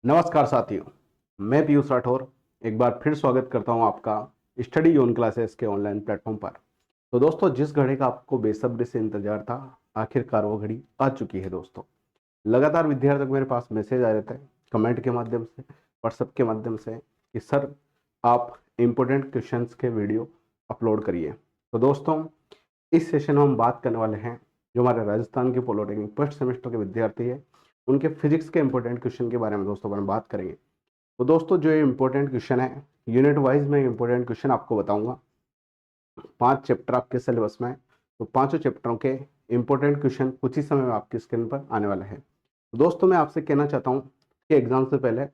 नमस्कार साथियों, मैं पीयूष राठौर एक बार फिर स्वागत करता हूं आपका स्टडी जोन क्लासेस के ऑनलाइन प्लेटफॉर्म पर। तो दोस्तों, जिस घड़ी का आपको बेसब्री से इंतजार था, आखिरकार वो घड़ी आ चुकी है। दोस्तों, लगातार विद्यार्थियों को मेरे पास मैसेज आ रहे थे, कमेंट के माध्यम से, व्हाट्सएप के माध्यम से, कि सर आप इम्पोर्टेंट क्वेश्चंस के वीडियो अपलोड करिए। तो दोस्तों, इस सेशन में हम बात करने वाले हैं जो हमारे राजस्थान के पॉलिटेक्निक फर्स्ट सेमेस्टर के विद्यार्थी है, उनके फिजिक्स के इंपॉर्टेंट क्वेश्चन के बारे में दोस्तों अपन बात करेंगे। तो दोस्तों, जो ये इंपॉर्टेंट क्वेश्चन है, यूनिट वाइज में इंपॉर्टेंट क्वेश्चन आपको बताऊंगा। 5 चैप्टर आपके सिलेबस में है, तो पांचों चैप्टरों के इंपॉर्टेंट क्वेश्चन कुछ ही समय में आपकी स्क्रीन पर आने वाले हैं। तो दोस्तों, मैं आपसे कहना चाहता हूँ कि एग्जाम से पहले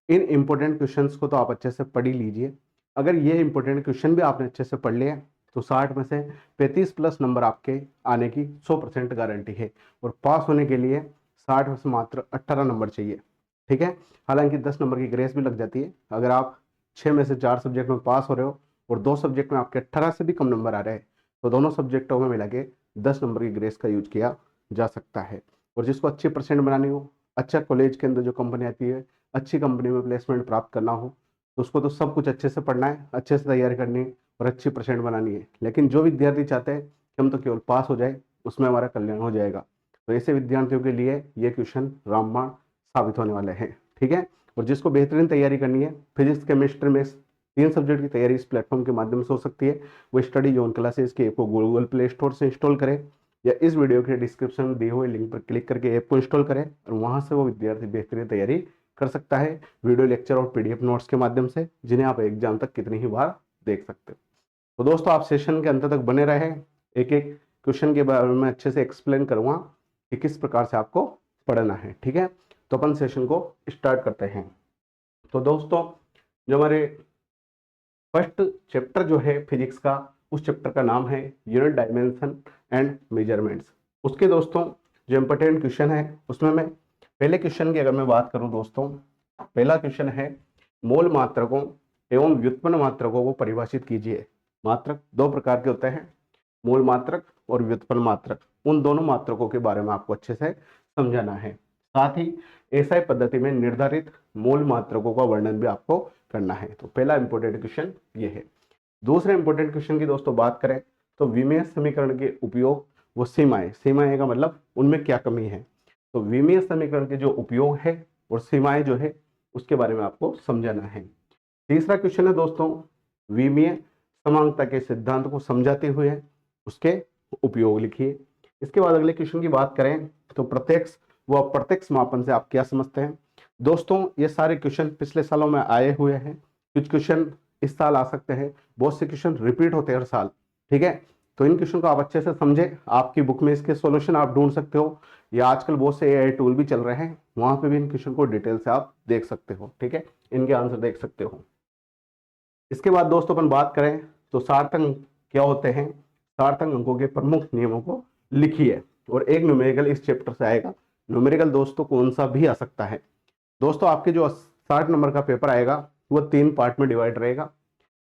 इन इंपॉर्टेंट क्वेश्चंस को तो आप अच्छे से पढ़ ही लीजिए। अगर ये इंपॉर्टेंट क्वेश्चन भी आपने अच्छे से पढ़ लिए तो 60 में से 35 प्लस नंबर आपके आने की 100% गारंटी है। और पास होने के लिए 60 में से मात्र 18 नंबर चाहिए। ठीक है, हालांकि 10 नंबर की ग्रेस भी लग जाती है। अगर आप 6 में से 4 सब्जेक्ट में पास हो रहे हो और 2 सब्जेक्ट में आपके 18 से भी कम नंबर आ रहे हैं, तो दोनों सब्जेक्टों में मिला के 10 नंबर की ग्रेस का यूज किया जा सकता है। और जिसको अच्छी परसेंट बनानी हो, अच्छा कॉलेज के अंदर जो कंपनी आती है, अच्छी कंपनी में प्लेसमेंट प्राप्त करना हो, तो उसको तो सब कुछ अच्छे से पढ़ना है, अच्छे से तैयारी करनी है और अच्छी परसेंट बनानी है। लेकिन जो विद्यार्थी चाहते हैं कि हम तो केवल पास हो जाए, उसमें हमारा कल्याण हो जाएगा, तो ऐसे विद्यार्थियों के लिए ये क्वेश्चन रामबाण साबित होने वाले हैं। ठीक है, और जिसको बेहतरीन तैयारी करनी है, फिजिक्स केमिस्ट्री में 3 सब्जेक्ट की तैयारी इस प्लेटफॉर्म के माध्यम से हो सकती है। वो स्टडी जोन क्लासेस के ऐप को गूगल प्ले स्टोर से इंस्टॉल करें या इस वीडियो के डिस्क्रिप्शन में दिए हुए लिंक पर क्लिक करके ऐप को इंस्टॉल करें और वहां से वो विद्यार्थी बेहतरीन तैयारी कर सकता है वीडियो लेक्चर और पीडीएफ नोट्स के माध्यम से, जिन्हें आप एग्जाम तक कितनी ही बार देख सकते हो। तो दोस्तों, आप सेशन के अंत तक बने रहे। एक एक क्वेश्चन के बारे में अच्छे से एक्सप्लेन करूंगा कि किस प्रकार से आपको पढ़ना है। ठीक है, तो अपन सेशन को स्टार्ट करते हैं। तो दोस्तों, जो हमारे फर्स्ट चैप्टर जो है फिजिक्स का, उस चैप्टर का नाम है यूनिट डायमेंशन एंड मेजरमेंट्स। उसके दोस्तों जो इंपॉर्टेंट क्वेश्चन है, उसमें मैं पहले क्वेश्चन की अगर मैं बात करूं दोस्तों, पहला क्वेश्चन है मोल मात्रकों एवं व्युत्पन्न मात्रकों को परिभाषित कीजिए। मात्रक 2 प्रकार के होते हैं, मूल मात्रक और व्युत्पन्न मात्रक। उन दोनों मात्रकों के बारे में आपको अच्छे से समझाना है। साथ ही एसआई पद्धति में निर्धारित मूल मात्रकों का वर्णन भी आपको करना है। तो पहला इंपॉर्टेंट क्वेश्चन ये है। दूसरे इंपॉर्टेंट क्वेश्चन की दोस्तों बात करें तो विमेय समीकरण के उपयोग वो सीमाएं, सीमाएं का मतलब उनमें क्या कमी है। तो विमेय समीकरण के जो उपयोग है और सीमाएं जो है, उसके बारे में आपको समझाना है। तीसरा क्वेश्चन है दोस्तों, विमीय समानता के सिद्धांत को समझाते हुए उसके उपयोग लिखिए। इसके बाद अगले क्वेश्चन की बात करें तो प्रत्यक्ष व अप्रत्यक्ष मापन से आप क्या समझते हैं। दोस्तों, ये सारे क्वेश्चन पिछले सालों में आए हुए हैं, कुछ क्वेश्चन इस साल आ सकते हैं, बहुत से क्वेश्चन रिपीट होते हैं हर साल। ठीक है, तो इन क्वेश्चन को आप अच्छे से समझे। आपकी बुक में इसके सॉल्यूशन आप ढूंढ सकते हो, या आजकल बहुत से एआई टूल भी चल रहे हैं, वहां पे भी इन क्वेश्चन को डिटेल से आप देख सकते हो। ठीक है, इनके आंसर देख सकते हो। इसके बाद दोस्तों अपन बात करें तो सार्थक अंक क्या होते हैं, सार्थक अंकों के प्रमुख नियमों को लिखिए। और एक न्यूमेरिकल इस चैप्टर से आएगा। न्यूमेरिकल दोस्तों कौन सा भी आ सकता है। दोस्तों, आपके जो 60 नंबर का पेपर आएगा वो 3 पार्ट में डिवाइड रहेगा।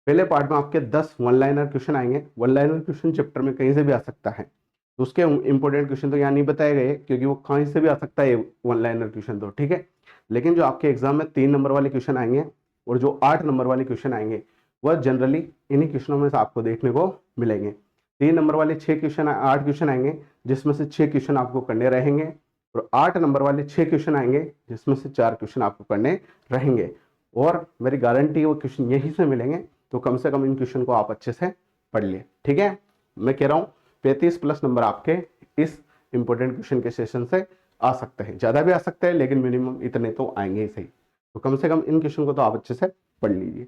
पहले पार्ट में आपके 10 वन लाइनर क्वेश्चन आएंगे। वन लाइनर क्वेश्चन चैप्टर में कहीं से भी आ सकता है, तो उसके इंपॉर्टेंट क्वेश्चन तो यहाँ नहीं बताए गए क्योंकि वो कहीं से भी आ सकता है वन लाइनर क्वेश्चन तो। ठीक है, लेकिन जो आपके एग्जाम में 3 नंबर वाले क्वेश्चन आएंगे और जो 8 नंबर वाले क्वेश्चन आएंगे, वह जनरली इन्हीं क्वेश्चनों में से आपको देखने को मिलेंगे। 3 नंबर वाले 6 क्वेश्चन, 8 क्वेश्चन आएंगे, जिसमें से 6 क्वेश्चन आपको करने रहेंगे। और 8 नंबर वाले 6 क्वेश्चन आएंगे, जिसमें से 4 क्वेश्चन आपको करने रहेंगे। और मेरी गारंटी है वो क्वेश्चन यहीं से मिलेंगे, तो कम से कम इन क्वेश्चन को आप अच्छे से पढ़ लिए। ठीक है, मैं कह रहा हूँ 35 प्लस नंबर आपके इस इंपॉर्टेंट क्वेश्चन के सेशन से आ सकते हैं। ज्यादा भी आ सकते हैं, लेकिन मिनिमम इतने तो आएंगे ही सही। तो कम से कम इन क्वेश्चन को तो आप अच्छे से पढ़ लीजिए।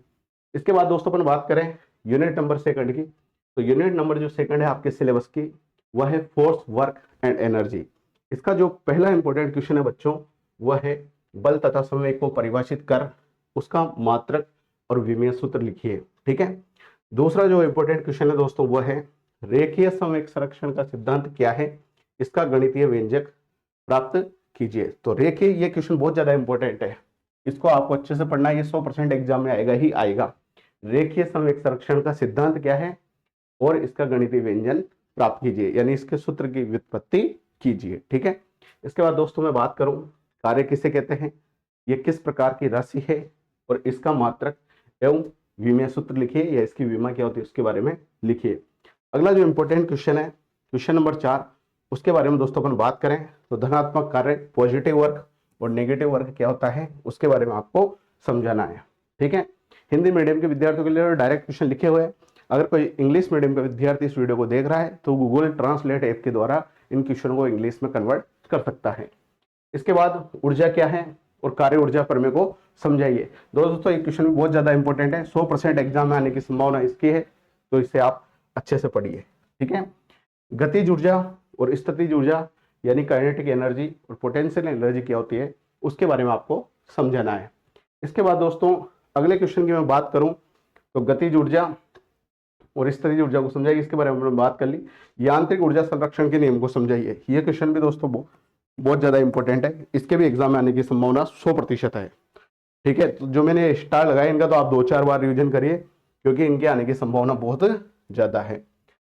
इसके बाद दोस्तों अपन बात करें यूनिट नंबर सेकंड की, तो यूनिट नंबर जो सेकंड है आपके सिलेबस की, वह है फोर्स, वर्क एंड एनर्जी। इसका जो पहला इंपॉर्टेंट क्वेश्चन है बच्चों, वह है बल तथा संवेग को परिभाषित कर उसका मात्रक और विमेय सूत्र लिखिए। ठीक है, दूसरा जो इंपॉर्टेंट क्वेश्चन है दोस्तों, वह है रेखीय संवेग संरक्षण का सिद्धांत क्या है, इसका गणितीय व्यंजक प्राप्त कीजिए। तो रेखीय, ये क्वेश्चन बहुत ज्यादा इंपॉर्टेंट है, इसको आपको अच्छे से पढ़ना है, ये 100% एग्जाम में आएगा ही आएगा। रेखीय संवेग संरक्षण का सिद्धांत क्या है और इसका गणितीय व्यंजन प्राप्त कीजिए, यानी इसके सूत्र की व्युत्पत्ति कीजिए। ठीक है, इसके बाद दोस्तों मैं बात करूं कार्य किसे कहते हैं, ये किस प्रकार की राशि है और इसका मात्रक एवं विमेय सूत्र लिखिए, या इसकी विमा क्या होती है उसके बारे में लिखिए। अगला जो इंपॉर्टेंट क्वेश्चन है, क्वेश्चन नंबर 4, उसके बारे में दोस्तों अपन बात करें तो धनात्मक कार्य, पॉजिटिव वर्क और नेगेटिव वर्क क्या होता है उसके बारे में आपको समझाना है। ठीक है, हिंदी मीडियम के विद्यार्थियों के लिए डायरेक्ट क्वेश्चन लिखे हुए हैं। अगर कोई इंग्लिश मीडियम का विद्यार्थी इस वीडियो को देख रहा है तो गूगल ट्रांसलेट ऐप के द्वारा इन क्वेश्चनों को इंग्लिश में कन्वर्ट कर सकता है। इसके बाद ऊर्जा क्या है और कार्य ऊर्जा प्रमेय को समझाइए। दोस्तों ये क्वेश्चन बहुत ज्यादा इंपॉर्टेंट है, 100% एग्जाम में आने की संभावना इसकी है, तो इसे आप अच्छे से पढ़िए। ठीक है, गतिज ऊर्जा और स्थितिज ऊर्जा यानी काइनेटिक एनर्जी और पोटेंशियल एनर्जी क्या होती है उसके बारे में आपको समझाना है। इसके बाद दोस्तों अगले क्वेश्चन की मैं बात करूं तो गतिज ऊर्जा और स्थितिज ऊर्जा को समझाइए, इसके बारे में हमने बात कर ली। यांत्रिक ऊर्जा संरक्षण के नियम को समझाइए, ये क्वेश्चन भी दोस्तों बहुत ज्यादा इंपॉर्टेंट है, इसके भी एग्जाम में आने की संभावना 100% है। ठीक है, तो जो मैंने स्टार लगाया इनका तो आप 2-4 बार रिवीजन करिए क्योंकि इनके आने की संभावना बहुत ज्यादा है।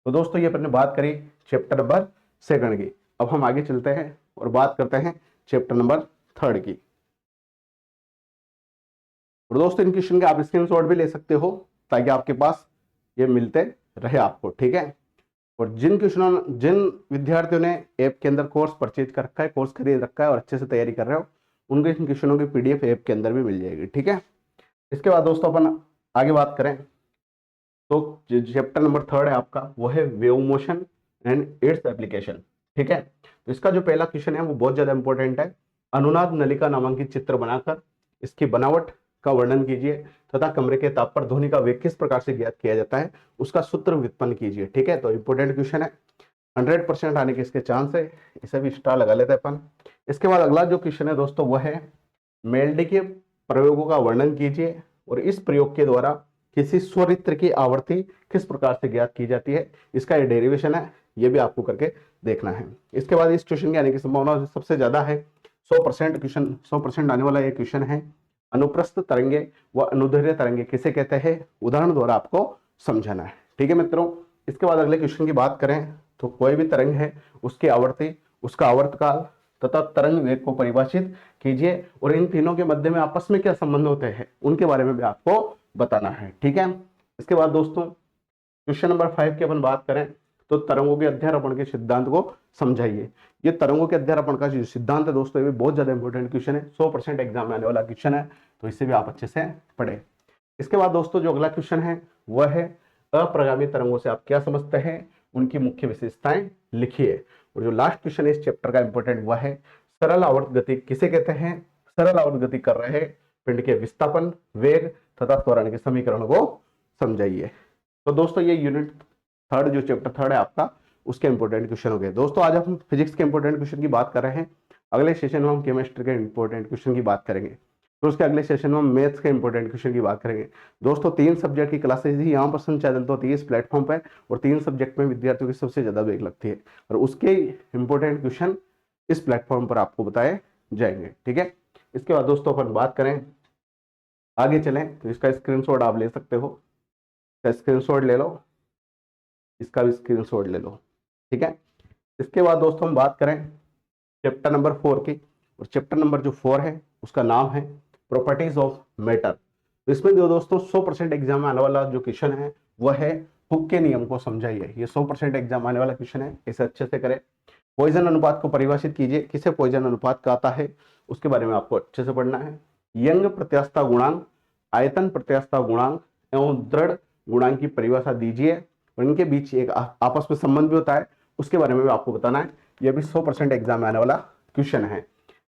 तो दोस्तों ये अपने बात करी चैप्टर नंबर 2 की। अब हम आगे चलते हैं और बात करते हैं चैप्टर नंबर 3 की। और दोस्तों इन क्वेश्चन के आप स्क्रीनशॉट भी ले सकते हो ताकि आपके पास ये मिलते रहे आपको। ठीक है, और जिन विद्यार्थियों ने ऐप के अंदर कोर्स परचेज कर रखा है, कोर्स खरीद रखा है और अच्छे से तैयारी कर रहे हो, उनको इन क्वेश्चनों की पीडीएफ ऐप के अंदर भी मिल जाएगी। ठीक है, इसके बाद दोस्तों अपन आगे बात करें तो चैप्टर नंबर 3 है आपका, वो है wave motion and its application. ठीक है, तो इसका जो पहला क्वेश्चन है वो बहुत ज्यादा इंपॉर्टेंट है। अनुनाद नलिका नामांकित चित्र बनाकर इसकी बनावट का वर्णन कीजिए तथा कमरे के ताप पर ध्वनि का वेग किस प्रकार से ज्ञात किया जाता है उसका सूत्र व्युत्पन्न कीजिए। ठीक है, तो इंपॉर्टेंट क्वेश्चन है, 100% आने के इसके चांस है, इसे भी स्टार लगा लेते हैं अपन। इसके बाद अगला जो क्वेश्चन है दोस्तों वो है मेलडी के प्रयोगों का वर्णन कीजिए और इस प्रयोग के द्वारा किसी स्वरित्र की आवृत्ति किस प्रकार से ज्ञात की जाती है, इसका ये डेरिवेशन है, ये भी आपको करके देखना है। इसके बाद इस क्वेश्चन के आने की संभावना सबसे ज्यादा है, 100% क्वेश्चन 100% आने वाला ये क्वेश्चन है, अनुप्रस्थ तरंगे व अनुदैर्ध्य तरंगे किसे कहते हैं, उदाहरण द्वारा आपको समझाना है। ठीक है मित्रों, इसके बाद अगले क्वेश्चन की बात करें तो कोई भी तरंग है उसकी आवर्ती, उसका आवर्तकाल तथा तरंग वेग को परिभाषित कीजिए और इन तीनों के मध्य में आपस में क्या संबंध होते हैं उनके बारे में भी आपको बताना है। ठीक है, इसके बाद दोस्तों क्वेश्चन नंबर 5 की अपन बात करें तो तरंगों के अध्यारोपण के सिद्धांत को समझाइए। ये तरंगों के अध्यारोपण का जो सिद्धांत है दोस्तों ये भी बहुत ज्यादा इंपॉर्टेंट क्वेश्चन है, 100% एग्जाम में आने वाला क्वेश्चन है, तो इससे भी आप अच्छे से पढ़े। इसके बाद दोस्तों जो अगला क्वेश्चन है वह है अप्रगामी तरंगों से आप क्या समझते हैं, उनकी मुख्य विशेषताएं लिखिए। और जो लास्ट क्वेश्चन है इस चैप्टर का इंपॉर्टेंट वह है सरल आवर्त गति किसे कहते हैं, सरल आवर्त गति कर रहे पिंड के विस्थापन, वेग तथा त्वरण के समीकरण को समझाइए। तो दोस्तों ये यूनिट 3 जो चैप्टर 3 है आपका उसके इंपॉर्टेंट क्वेश्चन हो गए। दोस्तों आज हम फिजिक्स के इंपॉर्टेंट क्वेश्चन की बात कर रहे हैं, अगले सेशन में हम केमिस्ट्री के इंपॉर्टेंट क्वेश्चन की बात करेंगे, तो उसके अगले सेशन में हम मैथ्स के इंपॉर्टेंट क्वेश्चन की बात करेंगे। दोस्तों 3 सब्जेक्ट की क्लासेज ही यहाँ पर संचालित होती है इस प्लेटफॉर्म पर, और 3 सब्जेक्ट में विद्यार्थियों की सबसे ज्यादा वेग लगती है और उसके इंपॉर्टेंट क्वेश्चन इस प्लेटफॉर्म पर आपको बताए जाएंगे। ठीक है, इसके बाद दोस्तों अपन बात करें आगे चलें तो इसका स्क्रीनशॉट आप ले सकते हो, स्क्रीनशॉट ले लो, इसका भी स्क्रीनशॉट ले लो। ठीक है, इसके बाद दोस्तों हम बात करें चैप्टर नंबर 4 की, और चैप्टर नंबर जो 4 है उसका नाम है प्रॉपर्टीज ऑफ मैटर। तो इसमें जो दोस्तों 100% एग्जाम में आने वाला जो क्वेश्चन है वह है हुक के नियम को समझाइए। ये 100% एग्जाम आने वाला क्वेश्चन है, इसे अच्छे से करें। पॉइजन अनुपात को परिभाषित कीजिए, किसे पॉइजन अनुपात कहता है उसके बारे में आपको अच्छे से पढ़ना है। यंग प्रत्यास्थता गुणांक, आयतन प्रत्यास्थता गुणांक एवं दृढ़ गुणांक की परिभाषा दीजिए और इनके बीच एक आपस में संबंध भी होता है उसके बारे में भी आपको बताना है। यह भी 100% एग्जाम में आने वाला क्वेश्चन है।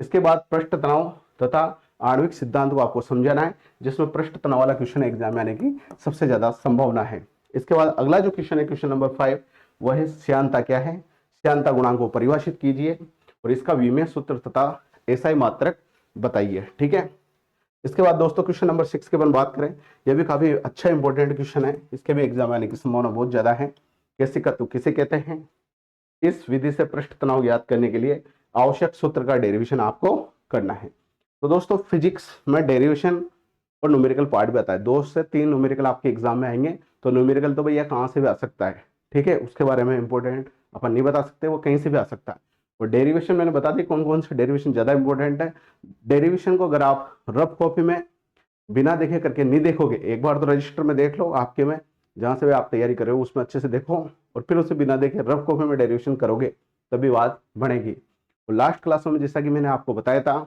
इसके बाद पृष्ठ तनाव तथा आणविक सिद्धांत को आपको समझाना है, जिसमें पृष्ठ तनाव वाला क्वेश्चन एग्जाम में आने की सबसे ज्यादा संभावना है। इसके बाद अगला जो क्वेश्चन है क्वेश्चन नंबर 5 वह है श्यानता क्या है, श्यानता गुणांक को परिभाषित कीजिए और इसका विमेय सूत्र तथा एसआई मात्रक बताइए। ठीक है, इसके बाद दोस्तों क्वेश्चन नंबर 6 के बारे में बात करें, यह भी काफी अच्छा इंपॉर्टेंट क्वेश्चन है, इसके भी एग्जाम आने की संभावना बहुत ज्यादा है। केशिकत्व किसे कहते हैं, इस विधि से पृष्ठ तनाव ज्ञात करने के लिए आवश्यक सूत्र का डेरिवेशन आपको करना है। तो दोस्तों फिजिक्स में डेरिवेशन और न्यूमेरिकल पार्ट भी आता है, 2 से 3 न्यूमेरिकल आपके एग्जाम में आएंगे। तो न्यूमेरिकल तो भैया कहाँ से भी आ सकता है, ठीक है, उसके बारे में इंपॉर्टेंट अपन नहीं बता सकते, वो कहीं से भी आ सकता है। और डेरिवेशन मैंने बता दी कौन कौन से डेरिवेशन ज़्यादा इंपॉर्टेंट है। डेरिवेशन को अगर आप रफ कॉपी में बिना देखे करके नहीं देखोगे, एक बार तो रजिस्टर में देख लो, आपके में जहाँ से भी आप तैयारी कर रहे हो उसमें अच्छे से देखो, और फिर उसे बिना देखे रफ कॉपी में डेरिवेशन करोगे तभी बात बढ़ेगी। और लास्ट क्लासों में जैसा कि मैंने आपको बताया था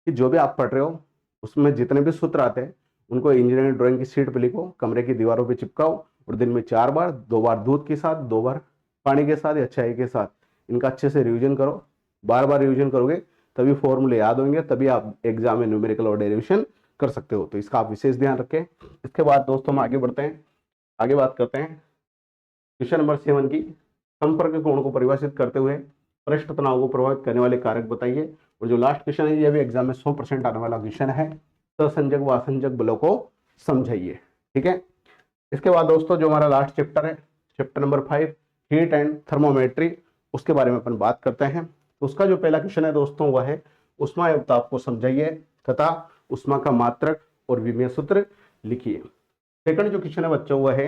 कि जो भी आप पढ़ रहे हो उसमें जितने भी सूत्र आते हैं उनको इंजीनियरिंग ड्राइंग की शीट पे लिखो, कमरे की दीवारों पे चिपकाओ, और दिन में 4 बार, 2 बार दूध के साथ, 2 बार पानी के साथ या चाय के साथ इनका अच्छे से रिवीजन करो। बार बार रिवीजन करोगे तभी फॉर्मूले याद होंगे, तभी आप एग्जाम में न्यूमेरिकल और डेरिवेशन कर सकते हो। तो इसका आप विशेष ध्यान रखें। इसके बाद दोस्तों हम आगे बढ़ते हैं, आगे बात करते हैं क्वेश्चन नंबर 7 की। संपर्क कोण को परिभाषित करते हुए पृष्ठ तनाव को प्रभावित करने वाले कारक बताइए। और जो लास्ट क्वेश्चन है ये भी एग्जाम में 100% आने वाला क्वेश्चन है, ससंजक व असंजक बलों को समझाइए। ठीक है। इसके बाद दोस्तों जो हमारा लास्ट चैप्टर है, chapter number 5 heat and thermometry, उसके बारे में अपन बात करते हैं। तो उसका जो पहला क्वेश्चन है दोस्तों वह है उष्मा एवं ताप को समझाइए तथा उष्मा का मात्रक और विमीय सूत्र लिखिए। सेकंड जो क्वेश्चन है बच्चों वह है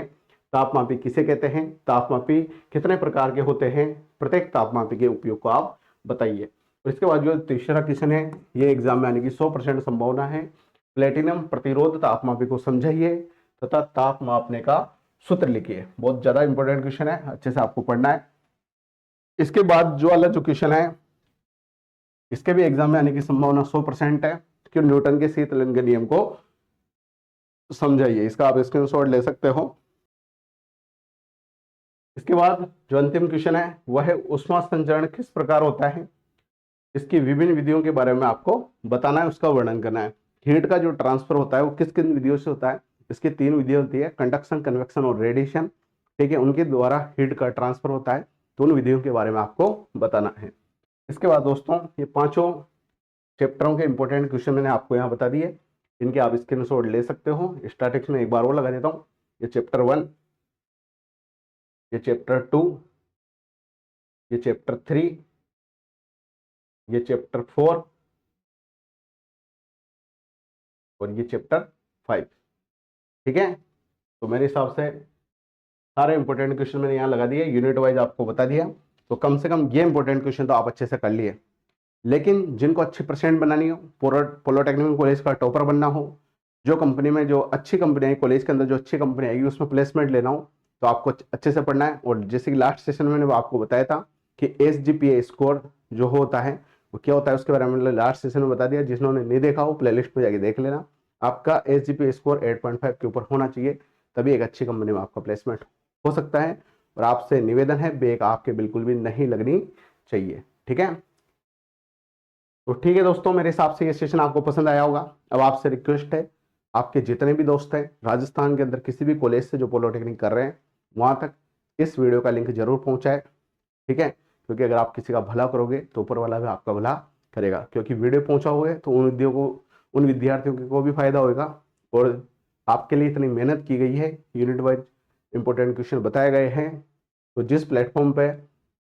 तापमापी किसे कहते हैं, तापमापी कितने प्रकार के होते हैं, प्रत्येक तापमापी के उपयोग को आप बताइए। और इसके बाद जो तीसरा क्वेश्चन है ये एग्जाम में आने की 100% संभावना है, प्लेटिनम प्रतिरोध तापमापी को समझाइए तथा ताप मापने का सूत्र लिखिए। बहुत ज्यादा इंपॉर्टेंट क्वेश्चन है, अच्छे से आपको पढ़ना है। इसके बाद जो वाला जो क्वेश्चन है इसके भी एग्जाम में आने की संभावना 100% है कि न्यूटन के शीतलन के नियम को समझाइए। इसका आप स्क्रीनशॉट ले सकते हो। इसके बाद जो अंतिम क्वेश्चन है वह है उष्मा संचरण किस प्रकार होता है, इसकी विभिन्न विधियों के बारे में आपको बताना है, उसका वर्णन करना है। हीट का जो ट्रांसफर होता है वो किस किन विधियों से होता है, इसकी 3 विधियां होती है, कंडक्शन, कन्वेक्शन और रेडिएशन। ठीक है, उनके द्वारा हीट का ट्रांसफर होता है, तो उन विधियों के बारे में आपको बताना है। इसके बाद दोस्तों ये 5 चैप्टरों के इंपॉर्टेंट क्वेश्चन मैंने आपको यहाँ बता दिए, इनके आप स्क्रीनशॉट ले सकते हो। स्टैटिक्स में एक बार और लगा देता हूँ, ये चैप्टर 1, ये चैप्टर 2, ये चैप्टर 3, ये चैप्टर 4 और ये चैप्टर 5। ठीक है, तो मेरे हिसाब से सारे इंपॉर्टेंट क्वेश्चन मैंने यहाँ लगा दिए, यूनिट वाइज आपको बता दिया। तो कम से कम ये इंपॉर्टेंट क्वेश्चन तो आप अच्छे से कर लिए। लेकिन जिनको अच्छी परसेंट बनानी हो, पॉलिटेक्निक कॉलेज का टॉपर बनना हो, जो कंपनी में जो अच्छी कंपनी है, कॉलेज के अंदर जो अच्छी कंपनी आएगी उसमें प्लेसमेंट लेना हो, तो आपको अच्छे से पढ़ना है। और जैसे कि लास्ट सेशन में मैंने आपको बताया था कि SGPA स्कोर जो होता है वो क्या होता है, उसके बारे में लास्ट सेशन में बता दिया। जिन्होंने नहीं देखा हो प्लेलिस्ट में जाके देख लेना। आपका SGPA स्कोर 8.5 के ऊपर होना चाहिए, तभी एक अच्छी कंपनी में आपका प्लेसमेंट हो सकता है। और आपसे निवेदन है ब्रेक आपके बिल्कुल भी नहीं लगनी चाहिए। ठीक है, तो ठीक है दोस्तों, मेरे हिसाब से ये सेशन आपको पसंद आया होगा। अब आपसे रिक्वेस्ट है, आपके जितने भी दोस्त हैं राजस्थान के अंदर किसी भी कॉलेज से जो पॉलिटेक्निक कर रहे हैं वहां तक इस वीडियो का लिंक जरूर पहुंचाए। ठीक है, क्योंकि अगर आप किसी का भला करोगे तो ऊपर वाला भी आपका भला करेगा, क्योंकि वीडियो पहुंचा हुआ है तो उन विद्यार्थियों को भी फायदा होगा। और आपके लिए इतनी मेहनत की गई है, यूनिट वाइज इंपॉर्टेंट क्वेश्चन बताए गए हैं, तो जिस प्लेटफॉर्म पे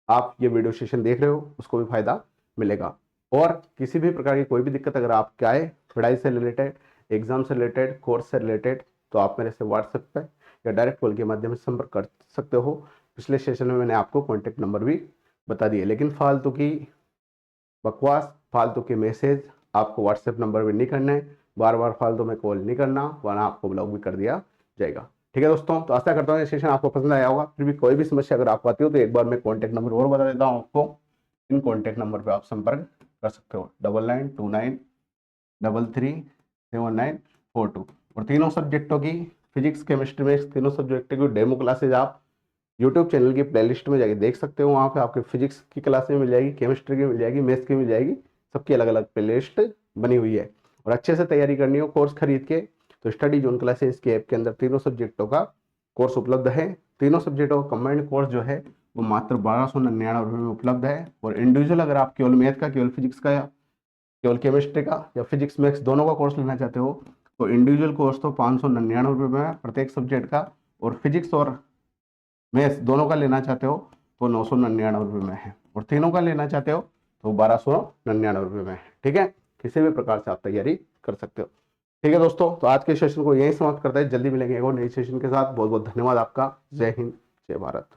आप ये वीडियो सेशन देख रहे हो उसको भी फायदा मिलेगा। और किसी भी प्रकार की कोई भी दिक्कत अगर आपके आए, पढ़ाई से रिलेटेड, एग्जाम से रिलेटेड, कोर्स से रिलेटेड, तो आप मेरे से व्हाट्सएप पे या डायरेक्ट कॉल के माध्यम से संपर्क कर सकते हो। पिछले सेशन में मैंने आपको कॉन्टैक्ट नंबर भी बता दिए। लेकिन फालतू की बकवास, फालतू के मैसेज आपको व्हाट्सएप नंबर पर नहीं करना है, बार बार फालतू में कॉल नहीं करना, वरना आपको ब्लॉक भी कर दिया जाएगा। ठीक है दोस्तों, तो आशा करता हूँ ये सेशन आपको पसंद आया होगा। फिर भी कोई भी समस्या अगर आपको आती हो तो एक बार मैं कॉन्टैक्ट नंबर और बता देता हूँ आपको। इन कॉन्टैक्ट नंबर पर आप संपर्क कर सकते हो, 9929337942। और तीनों सब्जेक्टों की फिजिक्स, केमिस्ट्री में तीनों सब्जेक्टों की डेमो क्लासेज आप यूट्यूब चैनल की प्लेलिस्ट में जाके देख सकते हो। वहाँ पे आपके फिजिक्स की क्लासें मिल जाएगी, केमिस्ट्री की मिल जाएगी, मैथ्स की मिल जाएगी, सबकी अलग अलग प्लेलिस्ट बनी हुई है। और अच्छे से तैयारी करनी हो कोर्स खरीद के, तो स्टडी जोन क्लासेस के ऐप के अंदर तीनों सब्जेक्टों का कोर्स उपलब्ध है। तीनों सब्जेक्टों का कंबाइंड कोर्स जो है वो मात्र 1299 रुपये में उपलब्ध है। और इंडिविजुअल अगर आप केवल मैथ का, केवल फिजिक्स का, या केवल केमिस्ट्री का या फिजिक्स मैथ्स दोनों का कोर्स लेना चाहते हो तो इंडिविजुअल कोर्स तो 599 रुपये में प्रत्येक सब्जेक्ट का, और फिजिक्स और मैथ्स दोनों का लेना चाहते हो तो 999 रुपये में है, और तीनों का लेना चाहते हो तो 1299 रुपये में है। ठीक है, किसी भी प्रकार से आप तैयारी कर सकते हो। ठीक है दोस्तों, तो आज के सेशन को यहीं समाप्त करते हैं। जल्दी मिलेंगे एक और नई सेशन के साथ। बहुत बहुत धन्यवाद आपका। जय हिंद, जय भारत।